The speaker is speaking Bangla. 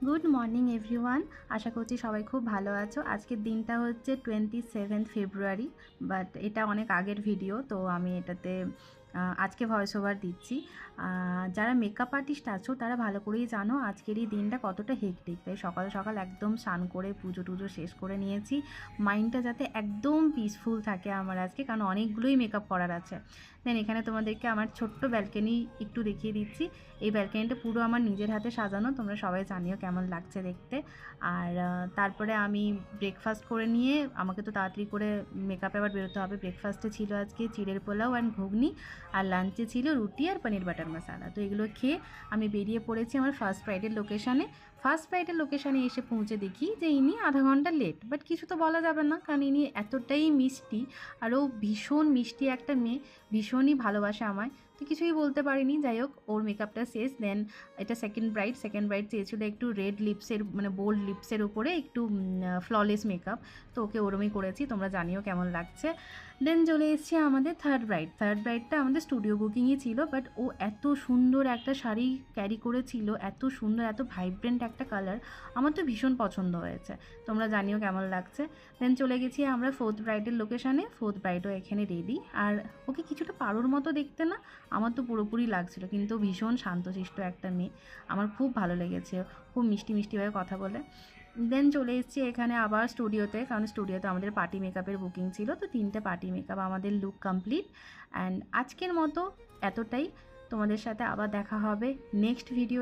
Good morning everyone. আশা করছি সবাই খুব ভালো আছো। আজকের দিনটা হচ্ছে 27 ফেব্রুয়ারি, বাট এটা অনেক আগের ভিডিও, তো আমি এটাতে আজকে ভয়েস ওভার দিচ্ছি। যারা মেকআপ আর্টিস্ট আছো তারা ভালো করেই জানো আজকের এই দিনটা কতটা হেক্টিক। তাই সকাল সকাল একদম স্নান করে পুজো টুজো শেষ করে নিয়েছি, মাইন্ডটা যাতে একদম পিসফুল থাকে আমার আজকে, কারণ অনেকগুলোই মেকআপ করার আছে। দেন এখানে তোমাদেরকে আমার ছোট্ট ব্যালকনি একটু দেখিয়ে দিচ্ছি। এই ব্যালকনিটা পুরো আমার নিজের হাতে সাজানো, তোমরা সবাই জানিও কেমন লাগছে দেখতে। আর তারপরে আমি ব্রেকফাস্ট করে নিয়ে আমাকে তো তাড়াতাড়ি করে মেকআপে আবার বেরোতে হবে। ব্রেকফাস্টে ছিল আজকে চিড়ের পোলাও অ্যান্ড ঘুগনি, আর লাঞ্চে ছিল রুটি আর পনির বাটার মশালা। তো এগুলো খেয়ে আমি বেরিয়ে পড়েছি আমার ফার্স্ট রাইডের লোকেশানে। ফার্স্ট রাইডের লোকেশানে এসে পৌঁছে দেখি যে ইনি আধা ঘন্টা লেট, বাট কিছু তো বলা যাবে না, কারণ ইনি এতটাই মিষ্টি, আরও ভীষণ মিষ্টি একটা মেয়ে, ভীষণই ভালোবাসে আমায়, তো কিছুই বলতে পারিনি। যাই হোক, ওর মেকআপটা শেষ। দেন এটা সেকেন্ড ব্রাইড চেয়েছিল একটু রেড লিপসের মানে বোল্ড লিপসের উপরে একটু ফ্ললেস মেকআপ, তো ওকে ওরমই করেছি, তোমরা জানিও কেমন লাগছে। দেন চলে এসেছি আমাদের থার্ড ব্রাইডটা আমাদের স্টুডিও বুকিংই ছিল, বাট ও এত সুন্দর একটা শাড়ি ক্যারি করেছিল, এত সুন্দর এত ভাইব্রেন্ট একটা কালার, আমার তো ভীষণ পছন্দ হয়েছে, তোমরা জানিও কেমন লাগছে। দেন চলে গেছি আমরা ফোর্থ ব্রাইডের লোকেশানে। ফোর্থ ব্রাইডও এখানে রেডি, আর ওকে কিছুটা পারোর মতো দেখতে না, আমার তো পুরোপুরি লাগছিল, কিন্তু ভীষণ শান্তশিষ্ট একটা মেয়ে, আমার খুব ভালো লেগেছে, খুব মিষ্টি মিষ্টিভাবে কথা বলে। দেন চলে এসেছি এখানে আবার স্টুডিওতে, কারণ স্টুডিওতে আমাদের পার্টি মেকআপের বুকিং ছিল, তো 3টে পার্টি মেকআপ আমাদের লুক কমপ্লিট। অ্যান্ড আজকের মতো এতটাই। তোমাদের সাথে আবার দেখা হবে নেক্সট ভিডিও।